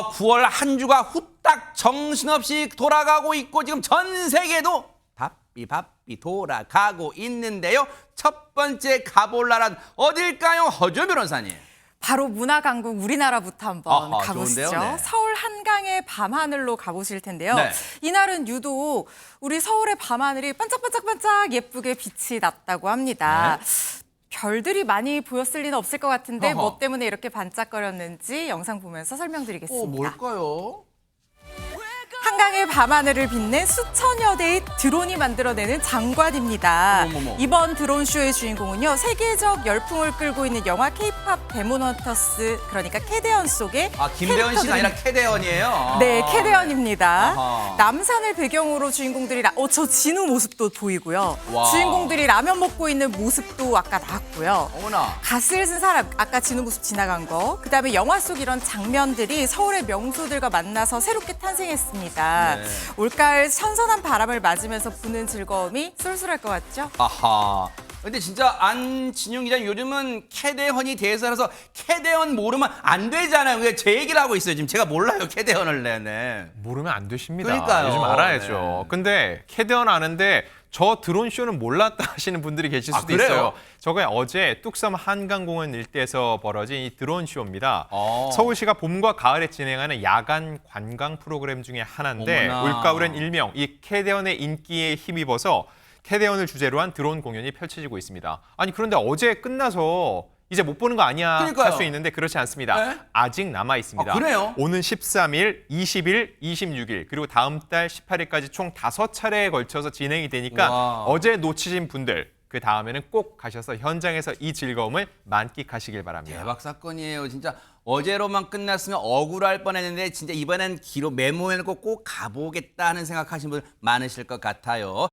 9월 한 주가 후딱 정신없이 돌아가고 있고 지금 전 세계도 바삐 돌아가고 있는데요. 첫 번째 가볼 나라는 어딜까요? 허준 변호사님. 바로 문화강국 우리나라부터 한번 아하, 가보시죠. 좋은데요? 네. 서울 한강의 밤하늘로 가보실 텐데요. 네. 이날은 유독 우리 서울의 밤하늘이 반짝반짝반짝 예쁘게 빛이 났다고 합니다. 네. 별들이 많이 보였을 리는 없을 것 같은데 어허. 뭐 때문에 이렇게 반짝거렸는지 영상 보면서 설명드리겠습니다. 뭘까요? 한강의 밤하늘을 빛낸 수천여 대의 드론이 만들어내는 장관입니다. 어머머머. 이번 드론쇼의 주인공은요. 세계적 열풍을 끌고 있는 영화 K-팝 데몬헌터스, 그러니까 캐대언 속의 김대현 씨가 아니라 캐릭터들이- 캐대현이에요. 네, 캐대언입니다. 아하. 남산을 배경으로 주인공들이 저 진우 모습도 보이고요. 와. 주인공들이 라면 먹고 있는 모습도 아까 나왔고요. 어머나. 갓을 쓴 사람, 아까 진우 모습 지나간 거. 그다음에 영화 속 이런 장면들이 서울의 명소들과 만나서 새롭게 탄생했습니다. 네. 올가을 선선한 바람을 맞으면서 부는 즐거움이 쏠쏠할 것 같죠? 아하. 근데 진짜 안진용 기자님 요즘은 캐대헌이 대세라서 캐대헌 모르면 안 되잖아요. 왜 제 얘기를 하고 있어요. 지금 제가 몰라요. 캐대헌을 네네. 모르면 안 되십니다. 그러니까요. 요즘 알아야죠. 네. 근데 캐대언 아는데 저 드론쇼는 몰랐다 하시는 분들이 계실 수도 그래요? 있어요. 저게 어제 뚝섬 한강공원 일대에서 벌어진 이 드론쇼입니다. 서울시가 봄과 가을에 진행하는 야간 관광 프로그램 중에 하나인데 어머나. 올가을엔 일명 이 캐대언의 인기에 힘입어서 캐대언을 주제로 한 드론 공연이 펼쳐지고 있습니다. 아니 그런데 어제 끝나서 이제 못 보는 거 아니야 그러니까요. 할 수 있는데 그렇지 않습니다. 네? 아직 남아 있습니다. 아, 그래요? 오는 13일, 20일, 26일 그리고 다음 달 18일까지 총 5차례에 걸쳐서 진행이 되니까 와. 어제 놓치신 분들 그 다음에는 꼭 가셔서 현장에서 이 즐거움을 만끽하시길 바랍니다. 대박 사건이에요. 진짜 어제로만 끝났으면 억울할 뻔했는데 진짜 이번엔 기로 메모해놓고 꼭 가보겠다 하는 생각하시는 분 많으실 것 같아요.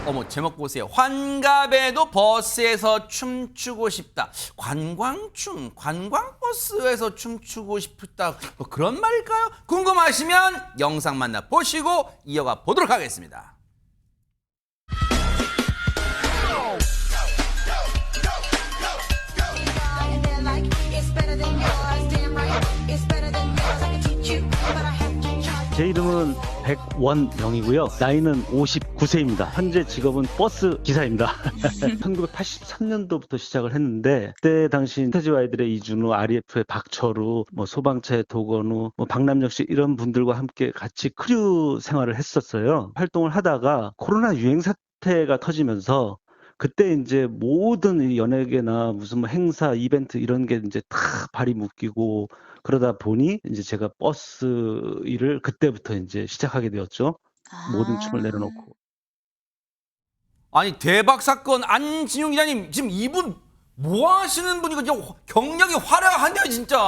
어머 제목 보세요. 환갑에도 버스에서 춤추고 싶다. 관광춤, 관광버스에서 춤추고 싶다. 뭐 그런 말일까요? 궁금하시면 영상 만나 보시고 이어가 보도록 하겠습니다. And they're like, it's better than yours, damn right. It's better than yours, I can teach you, but I have to charge. 제 이름은 백원영이고요. 나이는 59세입니다. 현재 직업은 버스 기사입니다. 1983년도부터 시작을 했는데 그때 당시 태지와 아이들의 이준우, RF의 박철우, 소방차의 도건우, 박남정 씨 이런 분들과 함께 같이 크루 생활을 했었어요. 활동을 하다가 코로나 유행 사태가 터지면서 그때 이제 모든 이 연예계나 무슨 행사, 이벤트 이런 게 이제 다 발이 묶이고 그러다 보니 이제 제가 버스 일을 그때부터 이제 시작하게 되었죠. 모든 춤을 내려놓고. 아니 대박 사건 안진용 기자님 지금 이분 뭐 하시는 분이고 진짜 경력이 화려한데요 진짜.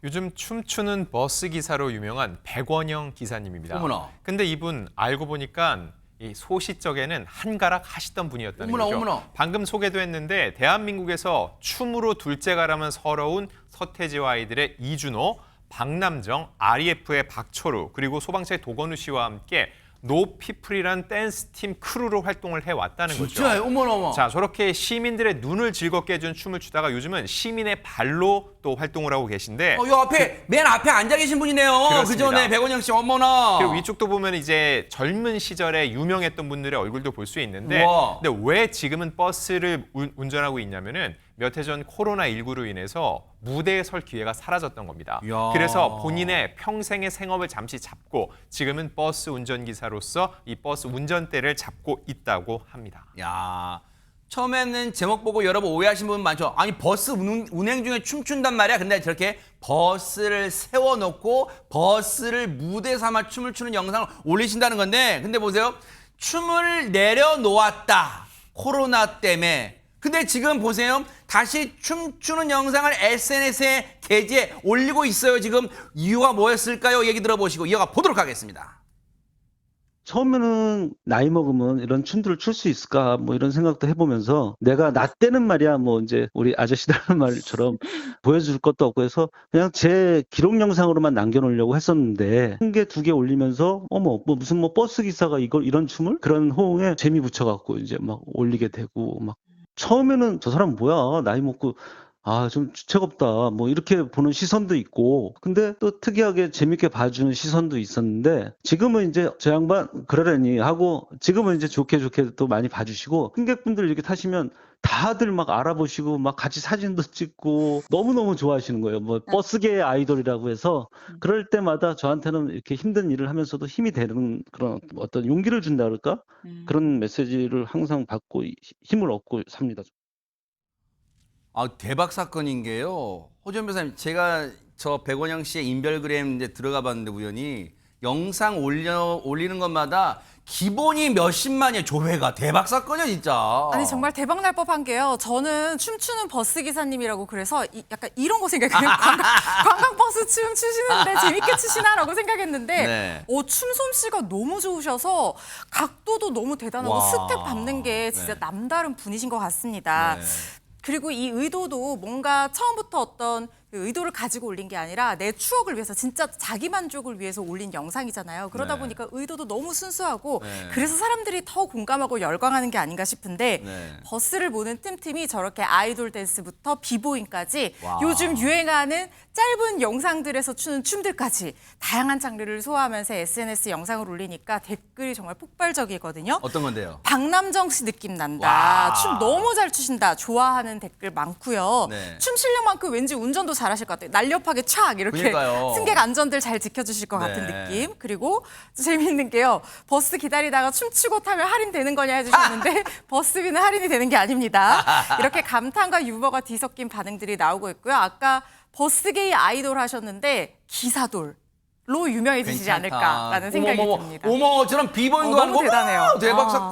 요즘 춤추는 버스 기사로 유명한 백원영 기사님입니다. 어머나. 근데 이분 알고 보니까 이 소시적에는 한가락 하시던 분이었다는 어머나, 거죠. 어머나. 방금 소개도 했는데 대한민국에서 춤으로 둘째가라면 서러운 서태지와 아이들의 이준호, 박남정, REF의 박철우 그리고 소방차의 도건우 씨와 함께 노피플이란 댄스팀 크루로 활동을 해왔다는 거죠. 진짜요? 어머나. 자, 저렇게 시민들의 눈을 즐겁게 해준 춤을 추다가 요즘은 시민의 발로 또 활동을 하고 계신데 요 앞에 맨 앞에 앉아 계신 분이네요. 그렇습니다. 그 전에 백원영 씨 어머나. 그리고 위쪽도 보면 이제 젊은 시절에 유명했던 분들의 얼굴도 볼 수 있는데 우와. 근데 왜 지금은 버스를 운전하고 있냐면은 몇 해 전 코로나19로 인해서 무대에 설 기회가 사라졌던 겁니다. 이야. 그래서 본인의 평생의 생업을 잠시 잡고 지금은 버스 운전기사로서 이 버스 운전대를 잡고 있다고 합니다. 야, 처음에는 제목 보고 여러분 오해하신 분 많죠. 아니 버스 운행 중에 춤춘단 말이야. 근데 저렇게 버스를 세워놓고 버스를 무대 삼아 춤을 추는 영상을 올리신다는 건데 근데 보세요. 춤을 내려놓았다. 코로나 때문에. 근데 지금 보세요. 다시 춤추는 영상을 SNS에 게재에 올리고 있어요. 지금 이유가 뭐였을까요? 얘기 들어보시고 이어가 보도록 하겠습니다. 처음에는 나이 먹으면 이런 춤들을 출 수 있을까 뭐 이런 생각도 해보면서 내가 나 때는 말이야 뭐 이제 우리 아저씨들 말처럼 보여줄 것도 없고 해서 그냥 제 기록 영상으로만 남겨놓으려고 했었는데 한 개, 두 개 올리면서 어머 뭐 무슨 뭐 버스 기사가 이런 춤을 그런 호응에 재미 붙여갖고 이제 막 올리게 되고 막 처음에는 저 사람 뭐야 나이 먹고 아, 좀 주책 없다. 뭐 이렇게 보는 시선도 있고 근데 또 특이하게 재밌게 봐주는 시선도 있었는데 지금은 이제 저 양반 그러려니 하고 지금은 이제 좋게 또 많이 봐주시고 승객분들 이렇게 타시면 다들 막 알아보시고 막 같이 사진도 찍고 너무너무 좋아하시는 거예요. 뭐 버스계의 아이돌이라고 해서 그럴 때마다 저한테는 이렇게 힘든 일을 하면서도 힘이 되는 그런 어떤 용기를 준다 그럴까? 그런 메시지를 항상 받고 힘을 얻고 삽니다. 아, 대박 사건인 게요. 호준 변호사님, 제가 저 백원영 씨의 인별그램 이제 들어가 봤는데 우연히 영상 올리는 것마다 기본이 몇십만이에요, 조회가. 대박 사건이야, 진짜. 아니 정말 대박 날 법한 게요. 저는 춤추는 버스 기사님이라고 그래서 약간 이런 거 생각해요. 관광버스 춤 추시는데 재밌게 추시나라고 생각했는데 네. 춤 솜씨가 너무 좋으셔서 각도도 너무 대단하고 와. 스텝 밟는 게 진짜 네. 남다른 분이신 것 같습니다. 네. 그리고 이 의도도 뭔가 처음부터 어떤 그 의도를 가지고 올린 게 아니라 내 추억을 위해서 진짜 자기 만족을 위해서 올린 영상이잖아요. 그러다 네. 보니까 의도도 너무 순수하고 네. 그래서 사람들이 더 공감하고 열광하는 게 아닌가 싶은데 네. 버스를 모는 틈틈이 저렇게 아이돌 댄스부터 비보잉까지 와. 요즘 유행하는 짧은 영상들에서 추는 춤들까지 다양한 장르를 소화하면서 SNS 영상을 올리니까 댓글이 정말 폭발적이거든요. 어떤 건데요? 박남정 씨 느낌 난다. 와. 춤 너무 잘 추신다. 좋아하는 댓글 많고요. 네. 춤 실력만큼 왠지 운전도 잘하실 것 같아요. 날렵하게 촥 이렇게 그러니까요. 승객 안전들 잘 지켜주실 것 같은 네. 느낌. 그리고 재미있는 게요. 버스 기다리다가 춤추고 타면 할인되는 거냐 해주셨는데 버스비는 할인이 되는 게 아닙니다. 이렇게 감탄과 유머가 뒤섞인 반응들이 나오고 있고요. 아까 버스계의 아이돌 하셨는데 기사돌. 로 유명해지시지 괜찮다. 않을까라는 생각이 듭니다. 어머, 저런 비보잉도 너무 하는 거 대단해요. 대박 아. 사건.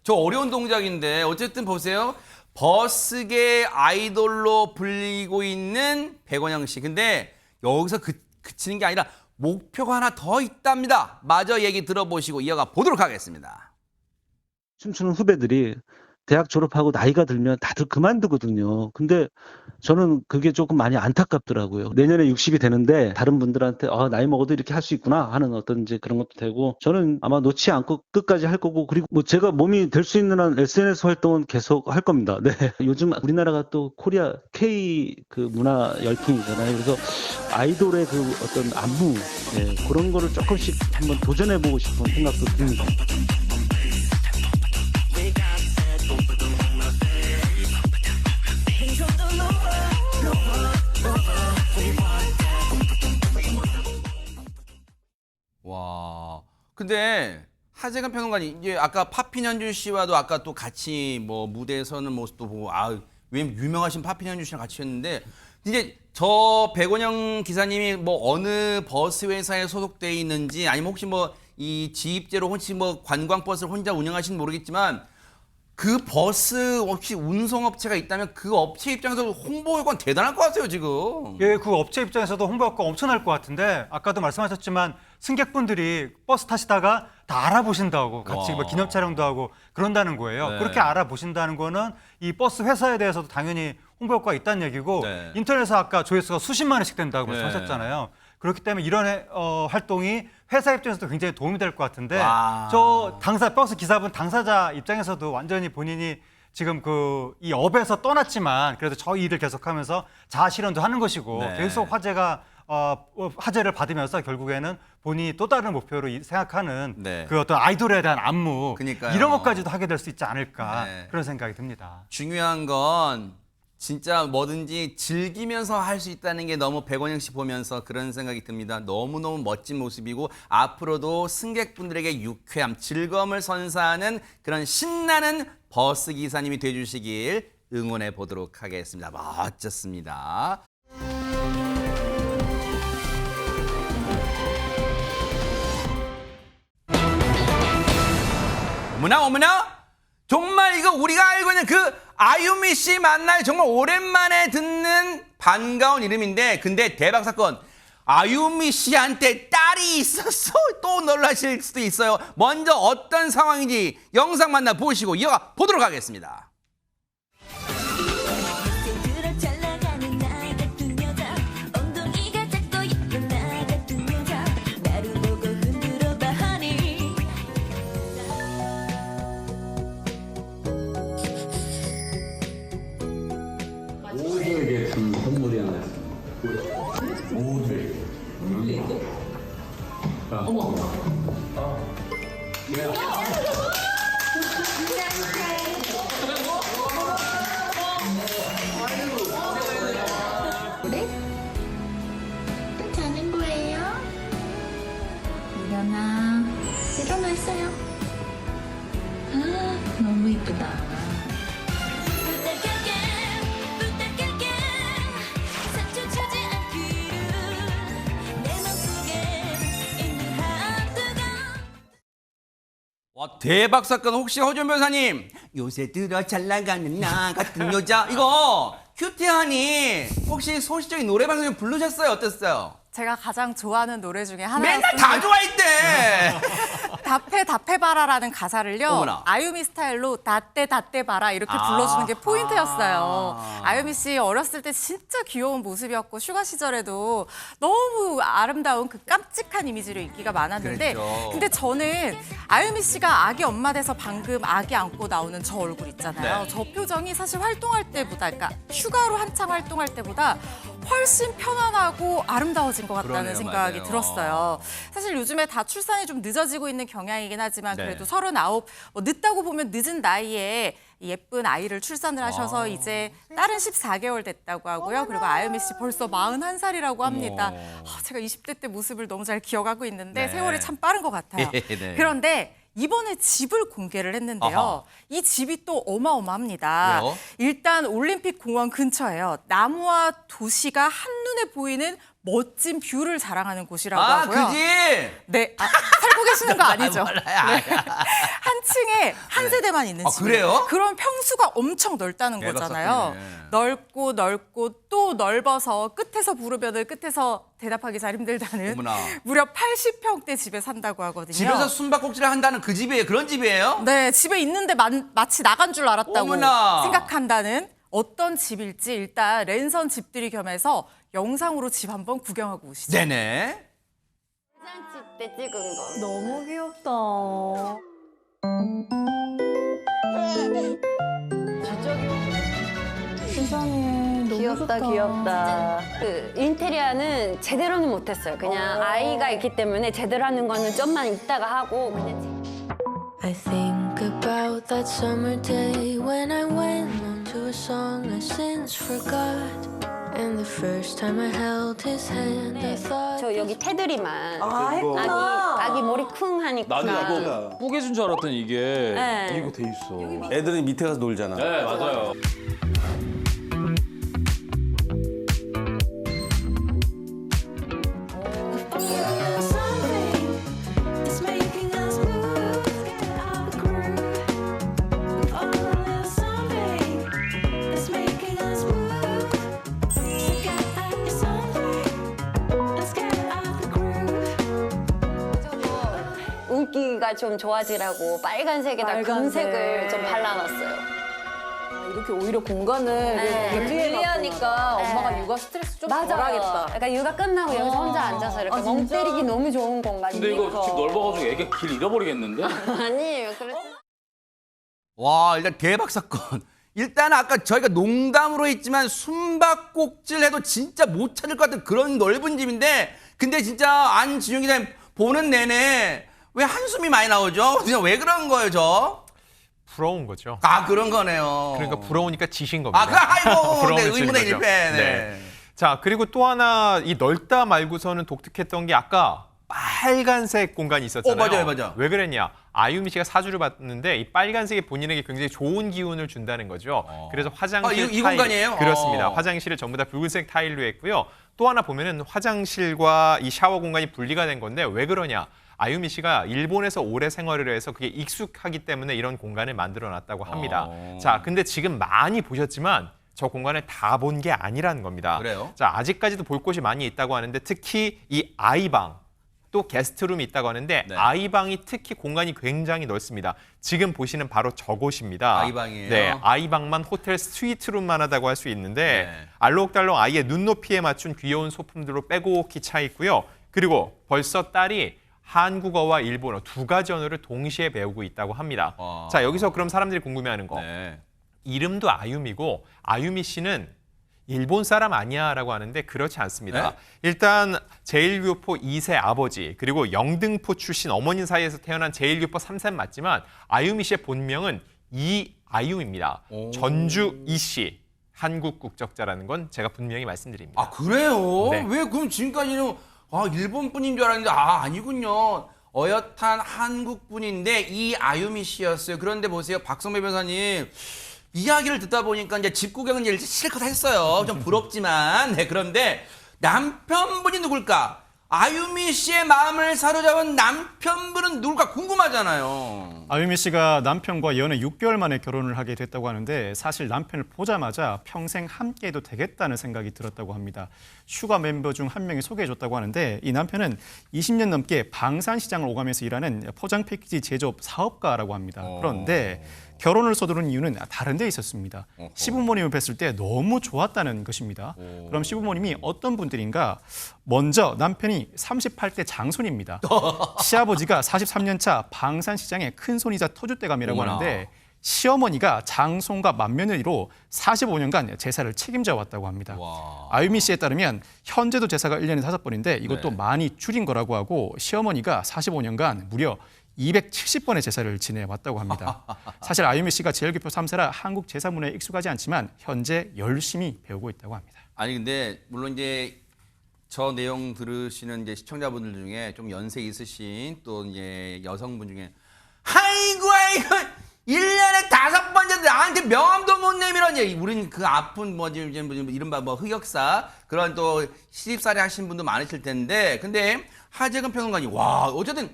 저 어려운 동작인데 어쨌든 보세요. 버스계 아이돌로 불리고 있는 백원영 씨. 근데 여기서 그치는 게 아니라 목표가 하나 더 있답니다. 마저 얘기 들어보시고 이어가 보도록 하겠습니다. 춤추는 후배들이 대학 졸업하고 나이가 들면 다들 그만두거든요. 근데 저는 그게 조금 많이 안타깝더라고요. 내년에 60이 되는데 다른 분들한테 나이 먹어도 이렇게 할 수 있구나 하는 어떤 이제 그런 것도 되고 저는 아마 놓지 않고 끝까지 할 거고 그리고 뭐 제가 몸이 될 수 있는 한 SNS 활동은 계속 할 겁니다. 네. 요즘 우리나라가 또 코리아 K 그 문화 열풍이잖아요. 그래서 아이돌의 그 어떤 안무 그런 거를 조금씩 한번 도전해보고 싶은 생각도 듭니다. 와. 근데 하재근 평론가님 이제 아까 파핀현준 씨와도 아까 또 같이 뭐 무대에 서는 모습도 보고 왜 유명하신 파핀현준 씨랑 같이 했는데 이제 저 백원영 기사님이 뭐 어느 버스 회사에 소속돼 있는지 아니면 혹시 뭐 이 지입제로 혹시 뭐 관광버스를 혼자 운영하시는 모르겠지만 그 버스 혹시 운송업체가 있다면 그 업체 입장에서 홍보 효과는 대단할 것 같아요 지금. 예, 그 업체 입장에서도 홍보 효과가 엄청날 것 같은데 아까도 말씀하셨지만 승객분들이 버스 타시다가 다 알아보신다고 같이 와. 뭐 기념 촬영도 하고 그런다는 거예요. 네. 그렇게 알아보신다는 거는 이 버스 회사에 대해서도 당연히 홍보 효과가 있다는 얘기고 네. 인터넷에서 아까 조회수가 수십만 회씩 된다고 네. 말씀하셨잖아요. 그렇기 때문에 이런 활동이 회사 입장에서도 굉장히 도움이 될 것 같은데 와. 저 버스 기사분 당사자 입장에서도 완전히 본인이 지금 이 업에서 떠났지만 그래도 저 일을 계속하면서 자아 실현도 하는 것이고 네. 계속 화제를 받으면서 결국에는 본인이 또 다른 목표로 생각하는 네. 그 어떤 아이돌에 대한 안무 그러니까요. 이런 것까지도 하게 될 수 있지 않을까 네. 그런 생각이 듭니다. 중요한 건 진짜 뭐든지 즐기면서 할 수 있다는 게 너무 백원영 씨 보면서 그런 생각이 듭니다. 너무너무 멋진 모습이고 앞으로도 승객분들에게 유쾌함, 즐거움을 선사하는 그런 신나는 버스 기사님이 돼주시길 응원해 보도록 하겠습니다. 멋졌습니다. 어머나 정말 이거 우리가 알고 있는 그 아유미 씨 맞나요? 정말 오랜만에 듣는 반가운 이름인데 근데 대박 사건 아유미 씨한테 딸이 알이 있었어? 또 놀라실 수도 있어요. 먼저 어떤 상황인지 영상 만나보시고 이어가 보도록 하겠습니다. 들어 잘 나가는 나 같은 여자 엉덩이가 작고 예쁜 나 같은 여자 나를 보고 흔들어봐 honey 모두에게 준 선물이 하나 있습니다. 모두에게. 또 자는 거예요? 일어나 일어났어요 아 너무 이쁘다 부탁할게 부탁할게 상처 주지 않기를 내 맘속에 있는 하트가 와, 대박 사건. 혹시 허준 변호사님, 요새 들어 잘 나가는 나 같은 여자 이거 큐티하니 혹시 소시적인 노래방 좀 부르셨어요? 어땠어요? 제가 가장 좋아하는 노래 중에 맨날 하나였습니다. 다 좋아했대. 답해봐라라는 가사를요. 어머나. 아유미 스타일로 다떼봐라 이렇게 불러주는 게 포인트였어요. 아유미 씨 어렸을 때 진짜 귀여운 모습이었고 슈가 시절에도 너무 아름다운 그 깜찍한 이미지로 인기가 많았는데 그랬죠. 근데 저는 아유미 씨가 아기 엄마 돼서 방금 아기 안고 나오는 저 얼굴 있잖아요. 네. 저 표정이 사실 활동할 때보다 그러니까 슈가로 한창 활동할 때보다 훨씬 편안하고 아름다워진 것 같다는 그러네요, 생각이 맞아요. 들었어요. 사실 요즘에 다 출산이 좀 늦어지고 있는 경향이긴 하지만 네. 그래도 39, 뭐 늦다고 보면 늦은 나이에 예쁜 아이를 출산을 하셔서 이제 딸은 14개월 됐다고 하고요. 그리고 아유미 씨 벌써 41살이라고 합니다. 제가 20대 때 모습을 너무 잘 기억하고 있는데 네. 세월이 참 빠른 것 같아요. 네. 그런데 이번에 집을 공개를 했는데요. 아하. 이 집이 또 어마어마합니다. 왜요? 일단 올림픽 공원 근처예요. 나무와 도시가 한눈에 보이는 멋진 뷰를 자랑하는 곳이라고 하고요. 그지? 네, 살고 계시는 거 아니죠? 몰라요. 네. 한 층에 한 세대만 있는 아, 집. 그래요? 그런 평수가 엄청 넓다는 대박 거잖아요. 사건이네. 넓고 또 넓어서 끝에서 부르면은 끝에서 대답하기 잘 힘들다는 어머나. 무려 80평대 집에 산다고 하거든요. 집에서 숨바꼭질을 한다는 그 집이에요. 그런 집이에요? 네, 집에 있는데 마치 나간 줄 알았다고 어머나. 생각한다는 어떤 집일지 일단 랜선 집들이 겸해서 영상으로 집 한번 구경하고 오시죠. 네네. 장난칠 때 찍은 거 너무 귀엽다. 세상에 너무 귀엽다, 좋다. 귀엽다. 그 인테리어는 제대로는 못했어요. 그냥 아이가 있기 때문에 제대로 하는 거는 좀만 있다가 하고 그냥. I think about that summer day when I went on to a song I since forgot. And the first time I held his hand, I thought. 저 여기 테두리만 아, 했구나. 아기 머리 쿵 하니까. 나도 이거 뿌개준 줄 알았더니 이게 네. 이거 돼 있어. 애들은 밑에 가서 놀잖아. 네, 맞아요. Something that's making us move, get out of groove. Oh, there's something that's making us move. So get out something, let's get out of the groove. 운기가 좀 좋아지라고 빨간색에다 빨간색. 금색을 좀 발라놨어요. 이렇게 오히려 공간을 네. 분리하니까 엄마가 네. 육아 스트레스 좀 맞아요. 덜하겠다. 그러니까 육아 끝나고 여기서 혼자 앉아서 이렇게 아, 멍 진짜? 때리기 너무 좋은 공간이니까. 근데 이거 집 넓어가지고 애가 길 잃어버리겠는데? 아니에요. 그래서. 와, 일단 대박 사건. 일단 아까 저희가 농담으로 했지만 숨바꼭질 해도 진짜 못 찾을 것 같은 그런 넓은 집인데 근데 진짜 안지용 기자님 보는 내내 왜 한숨이 많이 나오죠? 그냥 왜 그런 거예요, 저? 부러운 거죠. 아, 그런 거네요. 그러니까 부러우니까 지신 겁니다. 아, 아이고, 부러움을 네, 지는 의문의 거죠. 일패. 네. 자, 그리고 또 하나 이 넓다 말고서는 독특했던 게 아까 빨간색 공간이 있었잖아요. 맞아요. 왜 그랬냐? 아유미 씨가 사주를 받는데 이 빨간색이 본인에게 굉장히 좋은 기운을 준다는 거죠. 그래서 화장실 이 타일 공간이에요? 그렇습니다. 화장실을 전부 다 붉은색 타일로 했고요. 또 하나 보면은 화장실과 이 샤워 공간이 분리가 된 건데 왜 그러냐? 아유미 씨가 일본에서 오래 생활을 해서 그게 익숙하기 때문에 이런 공간을 만들어 놨다고 합니다. 자, 근데 지금 많이 보셨지만 저 공간을 다 본 게 아니라는 겁니다. 그래요? 자, 아직까지도 볼 곳이 많이 있다고 하는데 특히 이 아이방 또 게스트룸이 있다고 하는데 네. 아이방이 특히 공간이 굉장히 넓습니다. 지금 보시는 바로 저곳입니다. 아이방이에요? 네, 아이방만 호텔 스위트룸만 하다고 할 수 있는데 네. 알록달록 아이의 눈높이에 맞춘 귀여운 소품들로 빼곡히 차 있고요. 그리고 벌써 딸이 한국어와 일본어 두 가지 언어를 동시에 배우고 있다고 합니다. 와. 자, 여기서 그럼 사람들이 궁금해하는 거. 네. 이름도 아유미고 아유미 씨는 일본 사람 아니야 라고 하는데 그렇지 않습니다. 네? 일단 제1교포 2세 아버지 그리고 영등포 출신 어머니 사이에서 태어난 제1교포 3세 맞지만 아유미 씨의 본명은 이아유입니다. 오. 전주 이씨 한국 국적자라는 건 제가 분명히 말씀드립니다. 아 그래요? 네. 왜 그럼 지금까지는 일본 분인 줄 알았는데 아니군요. 어엿한 한국 분인데 이 아유미 씨였어요. 그런데 보세요, 박성배 변호사님 이야기를 듣다 보니까 이제 집 구경은 이제 실컷 했어요. 좀 부럽지만 그런데 남편분이 누굴까? 아유미 씨의 마음을 사로잡은 남편분은 누굴까 궁금하잖아요. 아유미 씨가 남편과 연애 6개월 만에 결혼을 하게 됐다고 하는데 사실 남편을 보자마자 평생 함께해도 되겠다는 생각이 들었다고 합니다. 슈가 멤버 중 한 명이 소개해줬다고 하는데 이 남편은 20년 넘게 방산시장을 오가면서 일하는 포장 패키지 제조업 사업가라고 합니다. 그런데 결혼을 서두른 이유는 다른 데 있었습니다. 시부모님을 뵀을 때 너무 좋았다는 것입니다. 그럼 시부모님이 어떤 분들인가? 먼저 남편이 38대 장손입니다. 시아버지가 43년 차 방산시장의 큰손이자 터줏대감이라고 어머나. 하는데 시어머니가 장손과 맏며느리로 45년간 제사를 책임져 왔다고 합니다. 와. 아유미 씨에 따르면 현재도 제사가 1년에 5번인데 이것도 네. 많이 줄인 거라고 하고 시어머니가 45년간 무려 270번의 제사를 지내왔다고 합니다. 사실 아유미 씨가 제1교포 3세라 한국 제사 문화에 익숙하지 않지만 현재 열심히 배우고 있다고 합니다. 아니 근데 물론 이제 저 내용 들으시는 이제 시청자분들 중에 좀 연세 있으신 또 이제 여성분 중에 아이고 1년에 5번째 나한테 명함도 못 내밀었니? 우린 그 아픈 이른바 흑역사 그런 또 시집살이 하신 분도 많으실 텐데 근데 하재근 평론가님 와 어쨌든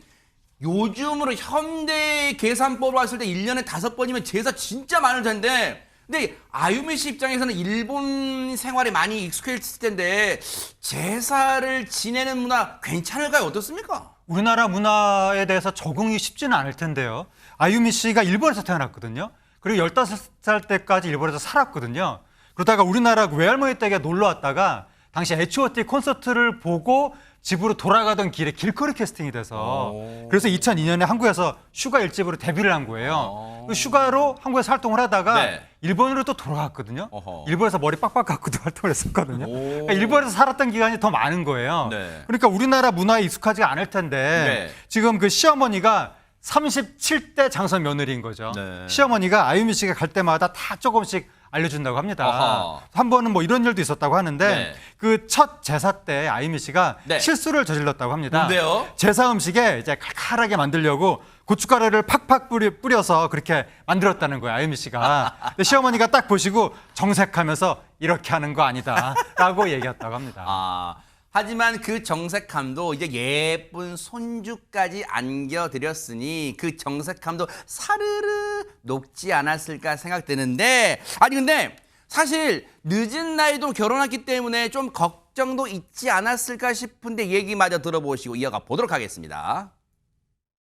요즘으로 현대 계산법으로 봤을 때 1년에 5번이면 제사 진짜 많을 텐데 근데 아유미 씨 입장에서는 일본 생활에 많이 익숙해졌을 텐데 제사를 지내는 문화 괜찮을까요? 어떻습니까? 우리나라 문화에 대해서 적응이 쉽지는 않을 텐데요. 아유미 씨가 일본에서 태어났거든요. 그리고 15살 때까지 일본에서 살았거든요. 그러다가 우리나라 외할머니 댁에 놀러 왔다가 당시 H.O.T 콘서트를 보고 집으로 돌아가던 길에 길거리 캐스팅이 돼서 그래서 2002년에 한국에서 슈가 1집으로 데뷔를 한 거예요. 그 슈가로 한국에서 활동을 하다가 네. 일본으로 또 돌아갔거든요. 어허. 일본에서 머리 빡빡 깎고도 활동을 했었거든요. 그러니까 일본에서 살았던 기간이 더 많은 거예요. 네. 그러니까 우리나라 문화에 익숙하지가 않을 텐데 네. 지금 그 시어머니가 37대 장선 며느리인 거죠. 네. 시어머니가 아유미 씨가 갈 때마다 다 조금씩 알려준다고 합니다. 어허. 한 번은 뭐 이런 일도 있었다고 하는데 네. 그 첫 제사 때 아유미 씨가 네. 실수를 저질렀다고 합니다. 뭔데요? 제사 음식에 이제 칼칼하게 만들려고 고춧가루를 팍팍 뿌려서 그렇게 만들었다는 거예요, 아유미 씨가. 근데 시어머니가 딱 보시고 정색하면서 이렇게 하는 거 아니다라고 얘기했다고 합니다. 하지만 그 정색함도 이제 예쁜 손주까지 안겨드렸으니 그 정색함도 사르르 녹지 않았을까 생각되는데 아니 근데 사실 늦은 나이도 결혼했기 때문에 좀 걱정도 있지 않았을까 싶은데 얘기마저 들어보시고 이어가 보도록 하겠습니다.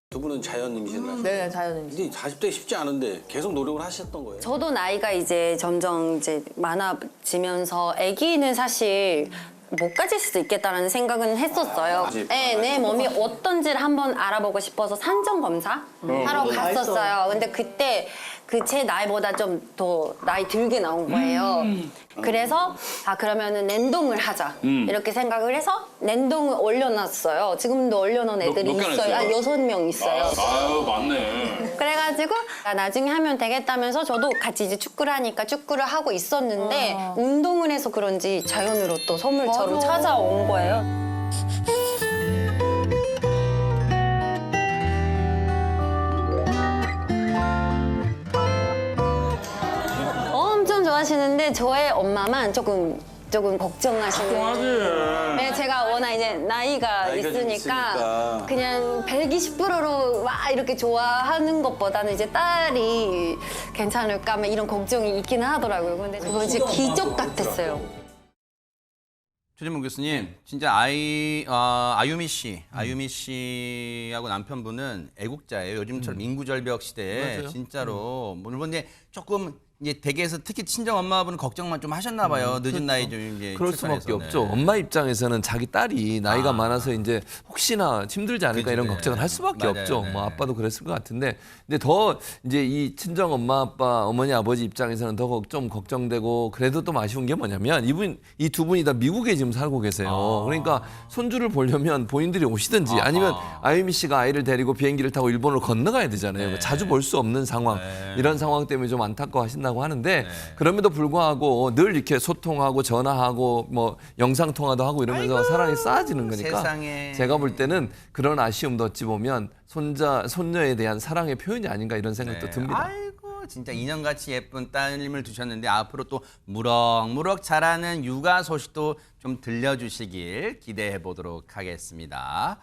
두 분은 자연 임신을 네, 자연 임신. 근데 40대 쉽지 않은데 계속 노력을 하셨던 거예요? 저도 나이가 이제 점점 이제 많아지면서 아기는 사실 못 가질 수도 있겠다라는 생각은 했었어요. 네, 내 몸이 어떤지를 한번 알아보고 싶어서 산정 검사 하러 갔었어요. 근데 그때 그 제 나이보다 좀 더 나이 들게 나온 거예요. 그래서 그러면은 냉동을 하자 이렇게 생각을 해서 냉동을 올려놨어요. 지금도 올려놓은 애들이 몇 개나 있어요. 있어요? 6명 있어요. 아유 맞네. 그래가지고 나중에 하면 되겠다면서 저도 같이 이제 축구를 하니까 축구를 하고 있었는데 운동을 해서 그런지 자연으로 또 선물처럼 찾아온 거예요. 엄청 좋아하시는데 저의 엄마만 조금 걱정하시는. 네, 제가 워낙 이제 나이가 좀 있으니까 있으니까. 그냥 120%로 와 이렇게 좋아하는 것보다는 이제 딸이 괜찮을까 막 이런 걱정이 있기는 하더라고요. 근데 그거 진짜 기적 같았어요. 최진봉 교수님, 진짜 아유미 씨하고 남편분은 애국자예요. 요즘처럼 인구절벽 시대에 맞아요. 진짜로 물론 이제 조금 이제 댁에서 특히 친정 엄마분은 걱정만 좀 하셨나 봐요. 늦은 나이 좀 이제 그럴 수밖에 출산해서. 없죠. 네. 엄마 입장에서는 자기 딸이 나이가 많아서 이제 혹시나 힘들지 않을까 그치, 이런 네. 걱정을 할 수밖에 맞아요, 없죠. 네. 뭐 아빠도 그랬을 것 같은데, 근데 더 이제 이 친정 엄마 아빠 어머니 아버지 입장에서는 더 좀 걱정되고 그래도 좀 아쉬운 게 뭐냐면 이 두 분이 다 미국에 지금 살고 계세요. 그러니까 손주를 보려면 본인들이 오시든지 아니면 아유미 씨가 아이를 데리고 비행기를 타고 일본으로 건너가야 되잖아요. 네. 자주 볼 수 없는 상황, 네. 이런 상황 때문에 좀 안타까워하신다고 하는데. 그럼에도 불구하고 늘 이렇게 소통하고 전화하고 뭐 영상 통화도 하고 이러면서 사랑이 쌓아지는 거니까 세상에. 제가 볼 때는 그런 아쉬움도 어찌 보면 손녀에 대한 사랑의 표현이 아닌가 이런 생각도 네. 듭니다. 아이고 진짜 인형같이 예쁜 따님을 두셨는데 앞으로 또 무럭무럭 자라는 육아 소식도 좀 들려주시길 기대해 보도록 하겠습니다.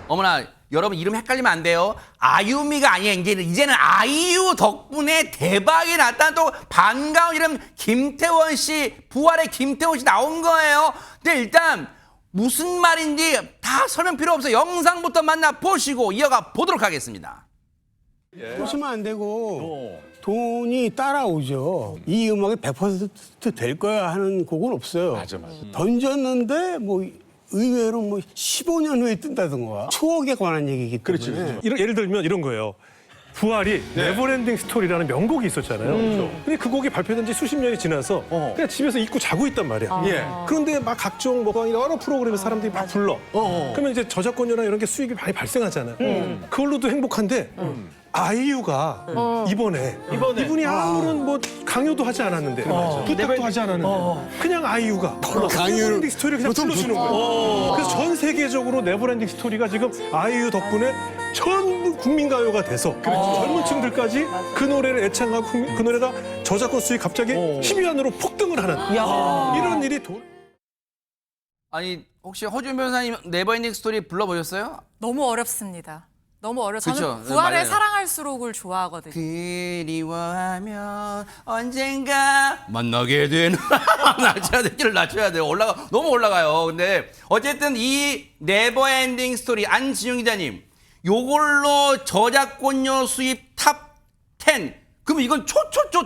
어머나 여러분 이름 헷갈리면 안 돼요. 아유미가 아니에요. 이제는 아이유 덕분에 대박이 났다는 또 반가운 이름 김태원 씨, 부활의 김태원 씨 나온 거예요. 근데 일단 무슨 말인지 다 설명 필요 없어요. 영상부터 만나보시고 이어가 보도록 하겠습니다. 보시면 안 되고 돈이 따라오죠. 이 음악이 100%될 거야 하는 곡은 없어요. 맞아. 던졌는데 뭐 의외로 뭐 15년 후에 뜬다든가 추억에 관한 얘기이기 때문에 예를 들면 이런 거예요. 부활이 네버엔딩 스토리라는 명곡이 있었잖아요. 근데 그 곡이 발표된 지 수십 년이 지나서 그냥 집에서 잊고 자고 있단 말이야. 그런데 막 각종 뭐 여러 프로그램에서 사람들이 막 불러. 그러면 이제 저작권료나 이런 게 수익이 많이 발생하잖아요. 그걸로도 행복한데 아이유가 이번에 이분이 아무런 뭐 강요도 하지 않았는데 부탁도 하지 않았는데 그냥 아이유가 네버엔딩 스토리를 그냥 불러주는 거예요. 그래서 전 세계적으로 네버엔딩 스토리가 지금 아이유 덕분에 전 국민 가요가 돼서 젊은 층들까지 그 노래를 애창하고 그 노래가 저작권 수익 갑자기 10위안으로 폭등을 하는 이런 일이 아니 혹시 허준 변호사님 네버엔딩 스토리 불러보셨어요? 너무 어렵습니다. 너무 어려워. 저는 그쵸? 부활의 맞아요. 사랑할수록을 좋아하거든요. 그리워하면 언젠가 만나게 되는 낮춰야 돼. 길을 낮춰야 돼요. 너무 올라가요. 근데 어쨌든 이 네버엔딩 스토리 안지용 기자님 요걸로 저작권료 수입 탑 10. 그럼 이건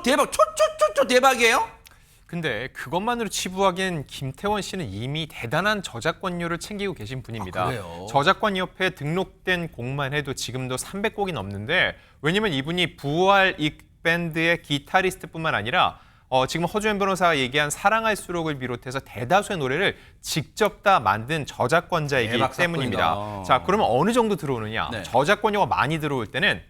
대박. 대박이에요? 근데 그것만으로 치부하기엔 김태원 씨는 이미 대단한 저작권료를 챙기고 계신 분입니다. 그래요? 저작권협회에 등록된 곡만 해도 지금도 300곡이 넘는데 왜냐면 이분이 부활 이 밴드의 기타리스트뿐만 아니라 지금 허주현 변호사가 얘기한 사랑할수록을 비롯해서 대다수의 노래를 직접 다 만든 저작권자이기 대박 때문입니다. 사건이다. 자, 그러면 어느 정도 들어오느냐? 네. 저작권료가 많이 들어올 때는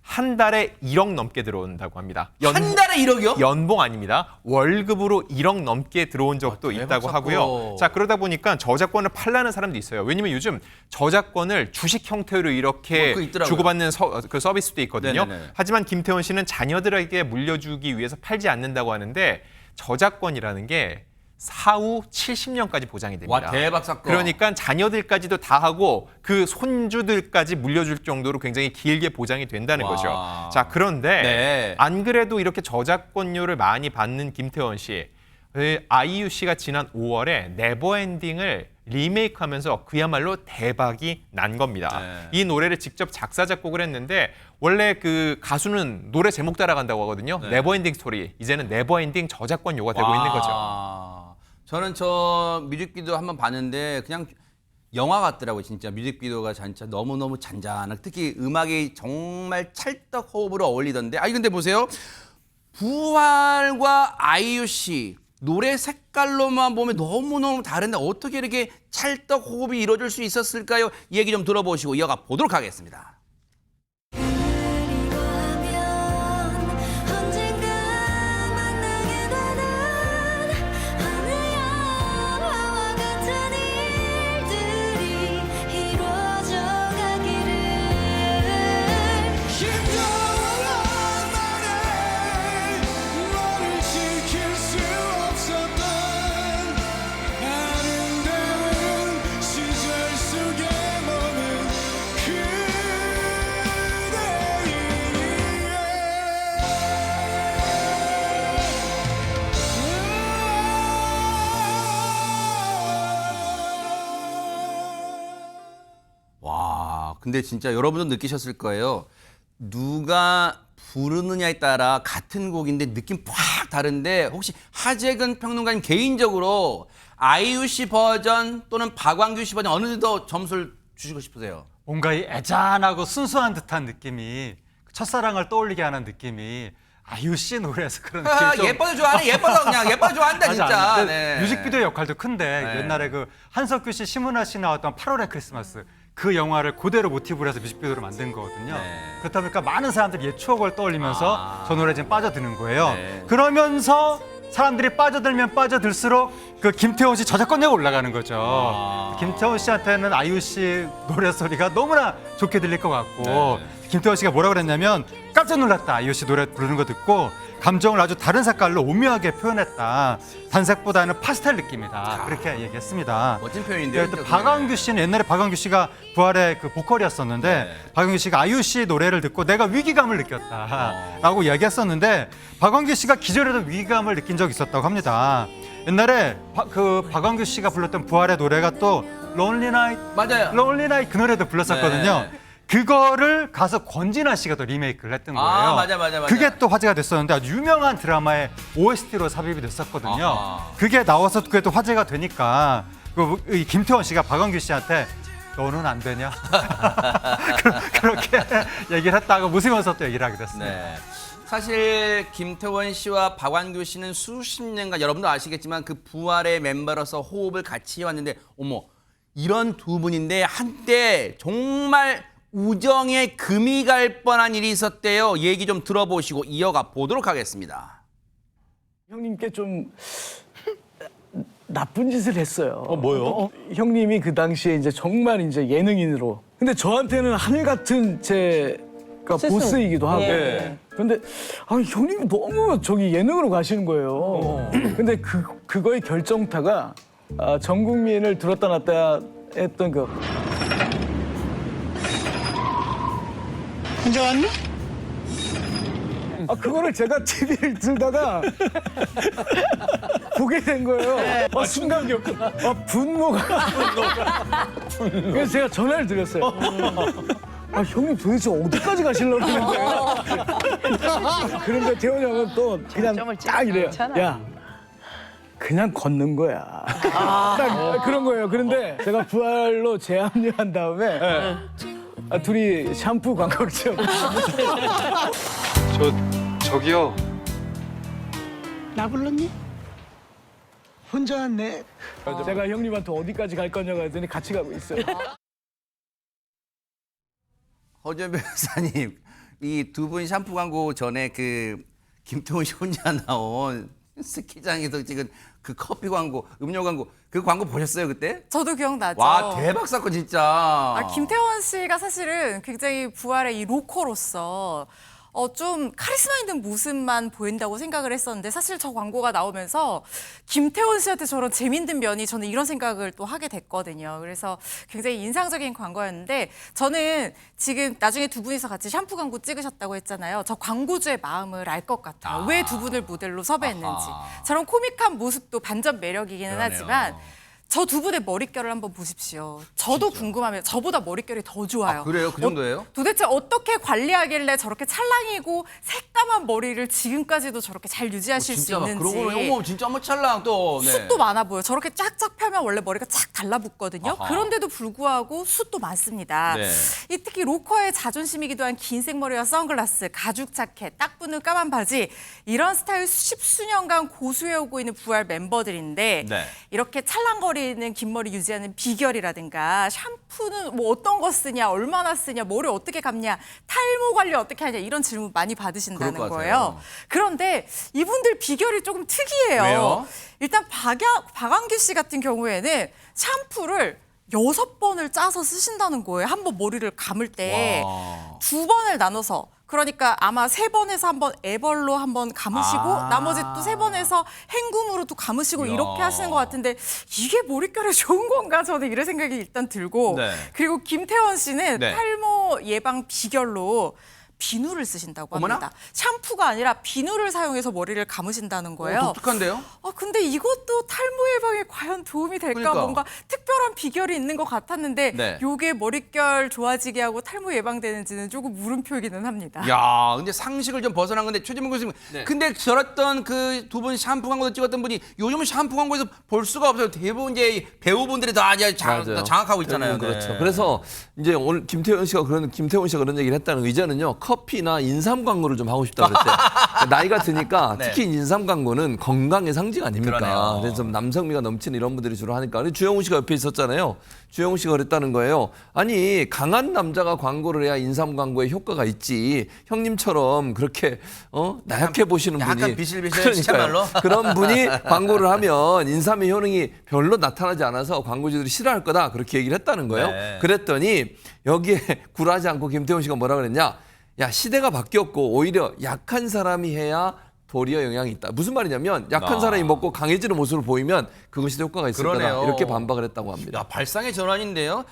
한 달에 1억 넘게 들어온다고 합니다. 한 달에 1억이요? 연봉 아닙니다. 월급으로 1억 넘게 들어온 적도 대박 있다고 사건. 하고요. 자, 그러다 보니까 저작권을 팔라는 사람도 있어요. 왜냐면 요즘 저작권을 주식 형태로 이렇게 그거 있더라고요. 주고받는 그 서비스도 있거든요. 네네네. 하지만 김태원 씨는 자녀들에게 물려주기 위해서 팔지 않는다고 하는데 저작권이라는 게 사후 70년까지 보장이 됩니다. 와, 대박 사건. 그러니까 자녀들까지도 다 하고 그 손주들까지 물려줄 정도로 굉장히 길게 보장이 된다는 와. 거죠. 자, 그런데 네. 안 그래도 이렇게 저작권료를 많이 받는 김태원 씨, 아이유 씨가 지난 5월에 네버엔딩을 리메이크하면서 그야말로 대박이 난 겁니다. 네. 이 노래를 직접 작사 작곡을 했는데 원래 그 가수는 노래 제목 따라간다고 하거든요. 네. 네버엔딩 스토리. 이제는 네버엔딩 저작권료가 되고 있는 거죠. 저는 저 뮤직비디오 한번 봤는데 그냥 영화 같더라고요. 진짜 뮤직비디오가 진짜 너무너무 잔잔하고 특히 음악이 정말 찰떡 호흡으로 어울리던데 근데 보세요. 부활과 아이유 씨 노래 색깔로만 보면 너무너무 다른데 어떻게 이렇게 찰떡 호흡이 이루어질 수 있었을까요? 이 얘기 좀 들어보시고 이어가 보도록 하겠습니다. 언젠가 만나게 되는 어느 영화와 같은 일들이 이루어져 가기를 힘겨운 날에 너를 지킬 수 없었던 아름다운 시절 속에 머문 그 근데 진짜 여러분도 느끼셨을 거예요. 누가 부르느냐에 따라 같은 곡인데 느낌 팍 다른데 혹시 하재근 평론가님 개인적으로 아이유 씨 버전 또는 박완규 씨 버전 어느 더 점수를 주시고 싶으세요? 뭔가 이 애잔하고 순수한 듯한 느낌이 첫사랑을 떠올리게 하는 느낌이 아이유 씨 노래에서 그런 느낌이 좀 예뻐서 좋아하네. 예뻐서 그냥 예뻐서 좋아한다 맞아. 진짜. 근데 네. 뮤직비디오 역할도 큰데 네. 옛날에 그 한석규 씨, 심은하 씨 나왔던 8월의 크리스마스 그 영화를 그대로 모티브로 해서 뮤직비디오를 만든 거거든요. 네. 그렇다 보니까 많은 사람들이 옛 추억을 떠올리면서 저 노래에 지금 빠져드는 거예요. 네. 그러면서 사람들이 빠져들면 빠져들수록 그 김태원 씨 저작권료가 올라가는 거죠. 김태원 씨한테는 아이유 씨 노래 소리가 너무나 좋게 들릴 것 같고 김태원 씨가 뭐라고 그랬냐면 깜짝 놀랐다. 아이유 씨 노래 부르는 거 듣고 감정을 아주 다른 색깔로 오묘하게 표현했다. 단색보다는 파스텔 느낌이다. 그렇게 얘기했습니다. 멋진 표현인데요. 또 박완규 씨는 옛날에 박완규 씨가 부활의 그 보컬이었었는데 박완규 씨가 아이유 씨 노래를 듣고 내가 위기감을 느꼈다라고 이야기했었는데 박완규 씨가 기존에도 위기감을 느낀 적이 있었다고 합니다. 옛날에 그 박완규 씨가 불렀던 부활의 노래가 또 Lonely Night, 맞아요. Lonely Night 그 노래도 불렀었거든요. 네. 그거를 가서 권진아 씨가 또 리메이크를 했던 거예요. 맞아. 그게 또 화제가 됐었는데 아주 유명한 드라마의 OST로 삽입이 됐었거든요. 아하. 그게 나와서 그게 또 화제가 되니까 이 김태원 씨가 박완규 씨한테 너는 안 되냐? 그렇게 얘기를 했다고 웃으면서 또 얘기를 하게 됐습니다. 네. 사실 김태원 씨와 박완규 씨는 수십 년간 여러분도 아시겠지만 그 부활의 멤버로서 호흡을 같이 해왔는데 어머 이런 두 분인데 한때 정말 우정에 금이 갈 뻔한 일이 있었대요. 얘기 좀 들어보시고 이어가 보도록 하겠습니다. 형님께 좀 나쁜 짓을 했어요. 뭐요? 형님이 그 당시에 이제 정말 이제 예능인으로. 근데 저한테는 하늘 같은 제 그러니까 보스이기도 하고. 예. 근데 형님이 너무 저기 예능으로 가시는 거예요. 근데 그거의 결정타가 전 국민을 들었다 놨다 했던 그 혼자 왔니? 그거를 제가 TV를 들다가 보게 된 거예요. 순간 분노가. 그래서 제가 전화를 드렸어요. 형님 도대체 어디까지 가시려고 그러는 거예요? 그런데 태원이 형은 또 그냥 딱 이래요. 야, 그냥 걷는 거야. 딱 그런 거예요. 그런데 제가 부활로 재합류한 다음에 둘이 샴푸 광고를 찍었어요. 저기요. 나 불렀니? 혼자 왔네. 제가 형님한테 어디까지 갈 거냐고 했더니 같이 가고 있어요. 허준 변호사님, 이 두 분 샴푸 광고 전에 그 김태훈 씨 혼자 나온 스키장에서 찍은 그 커피 광고, 음료 광고, 그 광고 보셨어요 그때? 저도 기억나죠. 와 대박 사건 진짜. 김태원 씨가 사실은 굉장히 부활의 이 로커로서 좀 카리스마 있는 모습만 보인다고 생각을 했었는데 사실 저 광고가 나오면서 김태원 씨한테 저런 재밌는 면이 저는 이런 생각을 또 하게 됐거든요. 그래서 굉장히 인상적인 광고였는데 저는 지금 나중에 두 분이서 같이 샴푸 광고 찍으셨다고 했잖아요. 저 광고주의 마음을 알 것 같아요. 왜 두 분을 모델로 섭외했는지. 저런 코믹한 모습도 반전 매력이기는 그러네요. 하지만 저 두 분의 머릿결을 한번 보십시오. 저도 궁금하면 저보다 머릿결이 더 좋아요. 그래요? 그 정도예요? 도대체 어떻게 관리하길래 저렇게 찰랑이고 새까만 머리를 지금까지도 저렇게 잘 유지하실 수 있는지. 그러고 어머 진짜 어머 찰랑 또. 네. 숱도 많아 보여. 저렇게 쫙쫙 펴면 원래 머리가 쫙 달라붙거든요. 아하. 그런데도 불구하고 숱도 많습니다. 네. 이 특히 로커의 자존심이기도 한 긴 생머리와 선글라스, 가죽 자켓, 딱 붙는 까만 바지 이런 스타일 십수년간 고수해오고 있는 부활 멤버들인데 네. 이렇게 찰랑거리는 긴 머리 유지하는 비결이라든가 샴푸는 뭐 어떤 거 쓰냐, 얼마나 쓰냐, 머리 어떻게 감냐, 탈모 관리 어떻게 하냐 이런 질문 많이 받으신다는 그럴 것 거예요. 같아요. 그런데 이분들 비결이 조금 특이해요. 왜요? 일단 박완규 씨 같은 경우에는 샴푸를 6번을 짜서 쓰신다는 거예요. 한 번 머리를 감을 때 와. 2번을 나눠서. 그러니까 아마 3번에서 한번 애벌로 한번 감으시고 나머지 또 3번에서 헹굼으로 또 감으시고 이야. 이렇게 하시는 것 같은데 이게 머릿결에 좋은 건가 저는 이런 생각이 일단 들고 네. 그리고 김태원 씨는 네. 탈모 예방 비결로 비누를 쓰신다고 어머나? 합니다. 샴푸가 아니라 비누를 사용해서 머리를 감으신다는 거예요. 독특한데요? 근데 이것도 탈모 예방에 과연 도움이 될까? 그러니까. 뭔가 특별한 비결이 있는 것 같았는데 네. 요게 머릿결 좋아지게 하고 탈모 예방되는지는 조금 물음표이기는 합니다. 야, 근데 상식을 좀 벗어난 건데 최진봉 교수님. 근데 저랬던 그 두 분 샴푸 광고도 찍었던 분이 요즘은 샴푸 광고에서 볼 수가 없어요. 대부분 이제 배우분들이 다 이제 맞아요. 장악하고 있잖아요. 그렇죠. 네. 그래서 이제 오늘 김태훈 씨가 그런 얘기를 했다는 의제는요. 커피나 인삼 광고를 좀 하고 싶다 그랬대요. 나이가 드니까 네. 특히 인삼 광고는 건강의 상징 아닙니까? 그러네요. 그래서 남성미가 넘치는 이런 분들이 주로 하니까. 근데 주영훈 씨가 옆에 있었잖아요. 주영훈 씨가 그랬다는 거예요. 아니 강한 남자가 광고를 해야 인삼 광고에 효과가 있지. 형님처럼 그렇게 나약해 보시는 분이 약간 비실비실 시체말로? 그런 분이 광고를 하면 인삼의 효능이 별로 나타나지 않아서 광고주들이 싫어할 거다 그렇게 얘기를 했다는 거예요. 네. 그랬더니 여기에 굴하지 않고 김태훈 씨가 뭐라 그랬냐? 야 시대가 바뀌었고 오히려 약한 사람이 해야 도리어 영향이 있다. 무슨 말이냐면 약한 사람이 먹고 강해지는 모습을 보이면 그것이 효과가 있을 그러네요. 거다. 이렇게 반박을 했다고 합니다. 야, 발상의 전환인데요.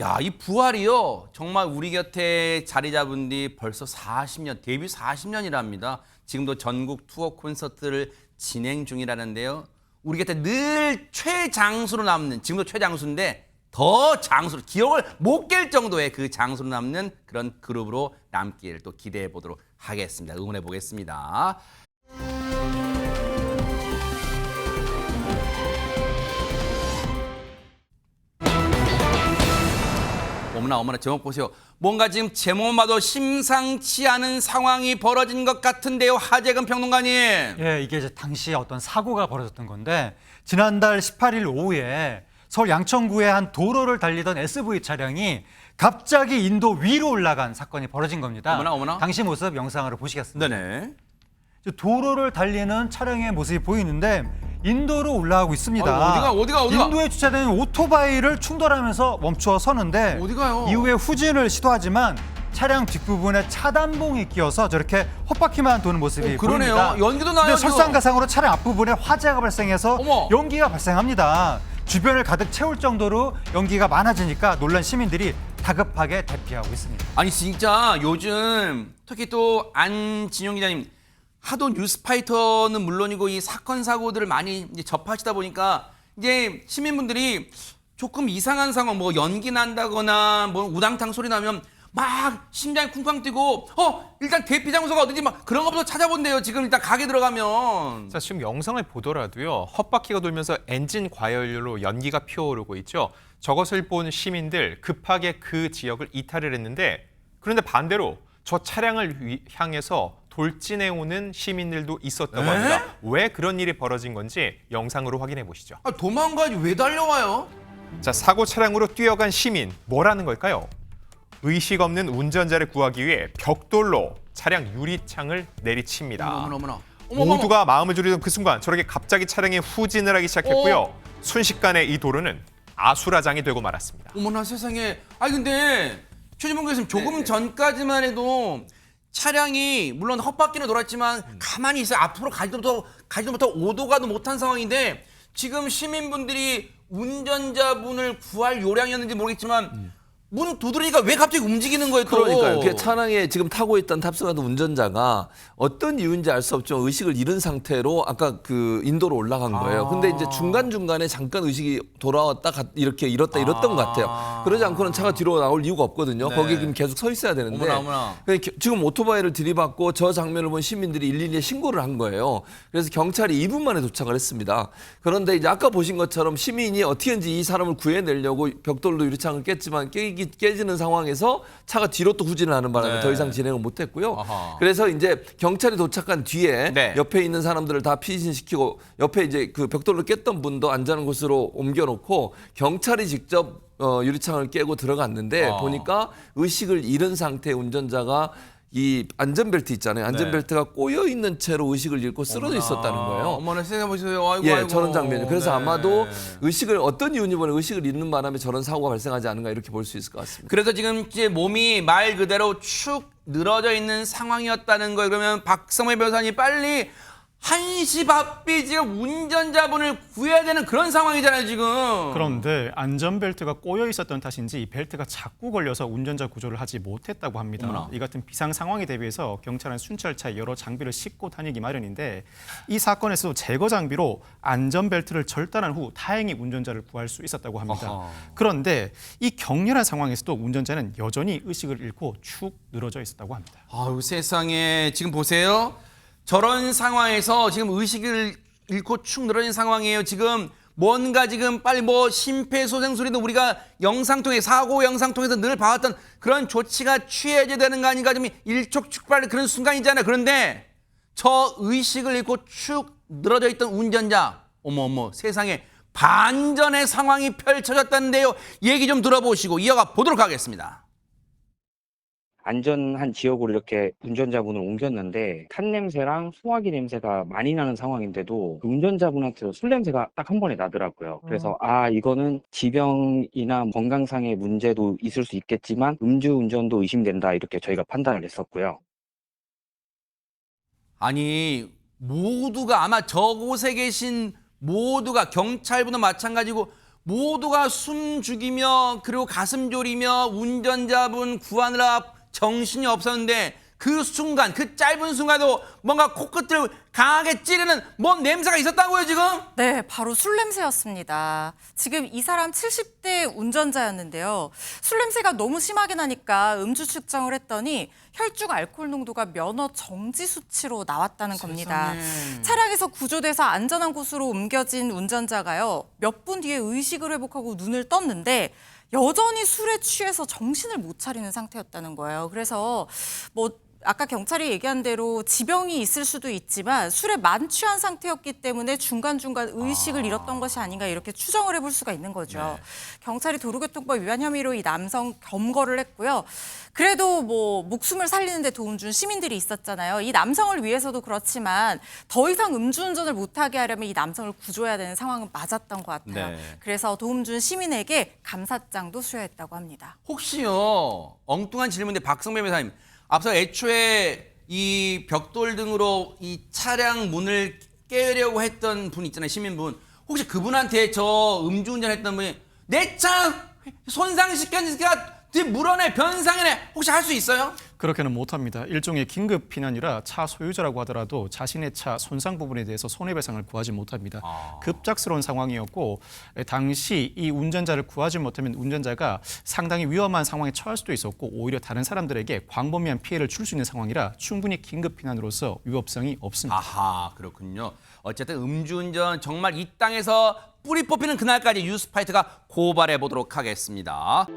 야, 이 부활이요. 정말 우리 곁에 자리 잡은 뒤 벌써 40년, 데뷔 40년이랍니다. 지금도 전국 투어 콘서트를 진행 중이라는데요. 우리 곁에 늘 최장수로 남는, 지금도 최장수인데 더 장수로, 기억을 못 깰 정도의 그 장수로 남는 그런 그룹으로 남기를 또 기대해 보도록 하겠습니다. 응원해 보겠습니다. 어머나 제목 보세요. 뭔가 지금 제목만 봐도 심상치 않은 상황이 벌어진 것 같은데요. 하재근 평론가님. 예, 이게 이제 당시 어떤 사고가 벌어졌던 건데 지난달 18일 오후에 서울 양천구의 한 도로를 달리던 SUV 차량이 갑자기 인도 위로 올라간 사건이 벌어진 겁니다. 어머나. 당시 모습 영상으로 보시겠습니다. 네네. 도로를 달리는 차량의 모습이 보이는데 인도로 올라가고 있습니다. 어디가? 인도에 주차된 오토바이를 충돌하면서 멈추어 서는데 어디가요? 이후에 후진을 시도하지만 차량 뒷부분에 차단봉이 끼어서 저렇게 헛바퀴만 도는 모습이 그러네요. 보입니다. 연기도 나요. 근데 설상가상으로 차량 앞부분에 화재가 발생해서 어머. 연기가 발생합니다. 주변을 가득 채울 정도로 연기가 많아지니까 놀란 시민들이 다급하게 대피하고 있습니다. 아니 진짜 요즘 특히 또 안진용 기자님 하도 뉴스파이터는 물론이고 이 사건 사고들을 많이 이제 접하시다 보니까 이제 시민분들이 조금 이상한 상황 뭐 연기 난다거나 뭐 우당탕 소리 나면 막 심장이 쿵쾅 뛰고 일단 대피 장소가 어디지 막 그런 거부터 찾아본대요. 지금 일단 가게 들어가면. 자, 지금 영상을 보더라도요. 헛바퀴가 돌면서 엔진 과열로 연기가 피어오르고 있죠. 저것을 본 시민들 급하게 그 지역을 이탈을 했는데 그런데 반대로 저 차량을 향해서 돌진해오는 시민들도 있었다고 합니다. 왜 그런 일이 벌어진 건지 영상으로 확인해 보시죠. 도망가야지 왜 달려와요? 자, 사고 차량으로 뛰어간 시민 뭐라는 걸까요? 의식 없는 운전자를 구하기 위해 벽돌로 차량 유리창을 내리칩니다. 어머나. 모두가 마음을 졸이던 그 순간 저렇게 갑자기 차량이 후진을 하기 시작했고요. 순식간에 이 도로는 아수라장이 되고 말았습니다. 어머나 세상에. 아니 근데 최진봉 교수님 조금 전까지만 해도 차량이 물론 헛바퀴로 돌았지만 가만히 있어요. 앞으로 가지도 못하고 오도 가도 못한 상황인데 지금 시민분들이 운전자분을 구할 요량이었는지 모르겠지만 문 두드리니까 왜 갑자기 움직이는 거예요 또. 그러니까요. 그 차량에 지금 타고 있던 탑승하던 운전자가 어떤 이유인지 알 수 없지만 의식을 잃은 상태로 아까 그 인도로 올라간 거예요. 근데 이제 중간중간에 잠깐 의식이 돌아왔다 이렇게 잃었던 것 같아요. 그러지 않고는 차가 뒤로 나올 이유가 없거든요. 네. 거기 지금 계속 서 있어야 되는데 어머나. 지금 오토바이를 들이받고 저 장면을 본 시민들이 112에 신고를 한 거예요. 그래서 경찰이 2분 만에 도착을 했습니다. 그런데 이제 아까 보신 것처럼 시민이 어떻게든지 이 사람을 구해내려고 벽돌로 유리창을 깼지만 깨지는 상황에서 차가 뒤로 또 후진을 하는 바람에 더 이상 진행을 못했고요. 그래서 이제 경찰이 도착한 뒤에 옆에 있는 사람들을 다 피신시키고 옆에 이제 그 벽돌로 깼던 분도 안전한 곳으로 옮겨놓고 경찰이 직접 유리창을 깨고 들어갔는데 보니까 의식을 잃은 상태의 운전자가 이 안전벨트 있잖아요. 안전벨트가 꼬여 있는 채로 의식을 잃고 쓰러져 있었다는 거예요. 어머나 세상에 보세요. 아이고. 저런 장면이요. 그래서 아마도 의식을 어떤 이유인지 모르는 의식을 잃는 바람에 저런 사고가 발생하지 않은가 이렇게 볼 수 있을 것 같습니다. 그래서 지금 이제 몸이 말 그대로 축 늘어져 있는 상황이었다는 거예요. 그러면 박성회 변호사님 빨리 한시바삐 지금 운전자분을 구해야 되는 그런 상황이잖아요, 지금. 그런데 안전벨트가 꼬여 있었던 탓인지 이 벨트가 자꾸 걸려서 운전자 구조를 하지 못했다고 합니다. 어머나. 이 같은 비상 상황에 대비해서 경찰은 순찰차에 여러 장비를 싣고 다니기 마련인데 이 사건에서 제거 장비로 안전벨트를 절단한 후 다행히 운전자를 구할 수 있었다고 합니다. 어허. 그런데 이 격렬한 상황에서도 운전자는 여전히 의식을 잃고 축 늘어져 있었다고 합니다. 아유, 세상에. 지금 보세요. 저런 상황에서 지금 의식을 잃고 축 늘어진 상황이에요. 지금 뭔가 지금 빨리 뭐 심폐소생술이도 우리가 영상 통해 사고 영상 통해서 늘 봐왔던 그런 조치가 취해져야 되는 거 아닌가 좀 일촉즉발 그런 순간이잖아요. 그런데 저 의식을 잃고 축 늘어져 있던 운전자 어머 세상에 반전의 상황이 펼쳐졌다는데요. 얘기 좀 들어보시고 이어가 보도록 하겠습니다. 안전한 지역으로 이렇게 운전자분을 옮겼는데 탄 냄새랑 소화기 냄새가 많이 나는 상황인데도 그 운전자분한테도 술 냄새가 딱 한 번에 나더라고요. 그래서 이거는 지병이나 건강상의 문제도 있을 수 있겠지만 음주운전도 의심된다 이렇게 저희가 판단을 했었고요. 아니 모두가 아마 저곳에 계신 모두가 경찰분도 마찬가지고 모두가 숨 죽이며 그리고 가슴 졸이며 운전자분 구하느라 정신이 없었는데 그 순간 그 짧은 순간도 뭔가 코끝을 강하게 찌르는 뭔 냄새가 있었다고요 지금? 네, 바로 술 냄새였습니다. 지금 이 사람 70대 운전자였는데요. 술 냄새가 너무 심하게 나니까 음주 측정을 했더니 혈중 알코올 농도가 면허 정지 수치로 나왔다는 겁니다. 차량에서 구조돼서 안전한 곳으로 옮겨진 운전자가요. 몇 분 뒤에 의식을 회복하고 눈을 떴는데 여전히 술에 취해서 정신을 못 차리는 상태였다는 거예요. 그래서 뭐 아까 경찰이 얘기한 대로 지병이 있을 수도 있지만 술에 만취한 상태였기 때문에 중간중간 의식을 잃었던 것이 아닌가 이렇게 추정을 해볼 수가 있는 거죠. 네. 경찰이 도로교통법 위반 혐의로 이 남성 검거를 했고요. 그래도 뭐 목숨을 살리는 데 도움 준 시민들이 있었잖아요. 이 남성을 위해서도 그렇지만 더 이상 음주운전을 못하게 하려면 이 남성을 구조해야 되는 상황은 맞았던 것 같아요. 네. 그래서 도움 준 시민에게 감사장도 수여했다고 합니다. 혹시요 엉뚱한 질문인데 박성배 변호사님 앞서 애초에 이 벽돌 등으로 이 차량 문을 깨려고 했던 분 있잖아요 시민분 혹시 그분한테 저 음주운전했던 분이 내 차 손상시켰으니까 물어내 변상해내 혹시 할 수 있어요? 그렇게는 못합니다. 일종의 긴급 피난이라 차 소유자라고 하더라도 자신의 차 손상 부분에 대해서 손해배상을 구하지 못합니다. 급작스러운 상황이었고 당시 이 운전자를 구하지 못하면 운전자가 상당히 위험한 상황에 처할 수도 있었고 오히려 다른 사람들에게 광범위한 피해를 줄 수 있는 상황이라 충분히 긴급 피난으로서 위법성이 없습니다. 아하 그렇군요. 어쨌든 음주운전 정말 이 땅에서 뿌리 뽑히는 그날까지 뉴스파이트가 고발해 보도록 하겠습니다.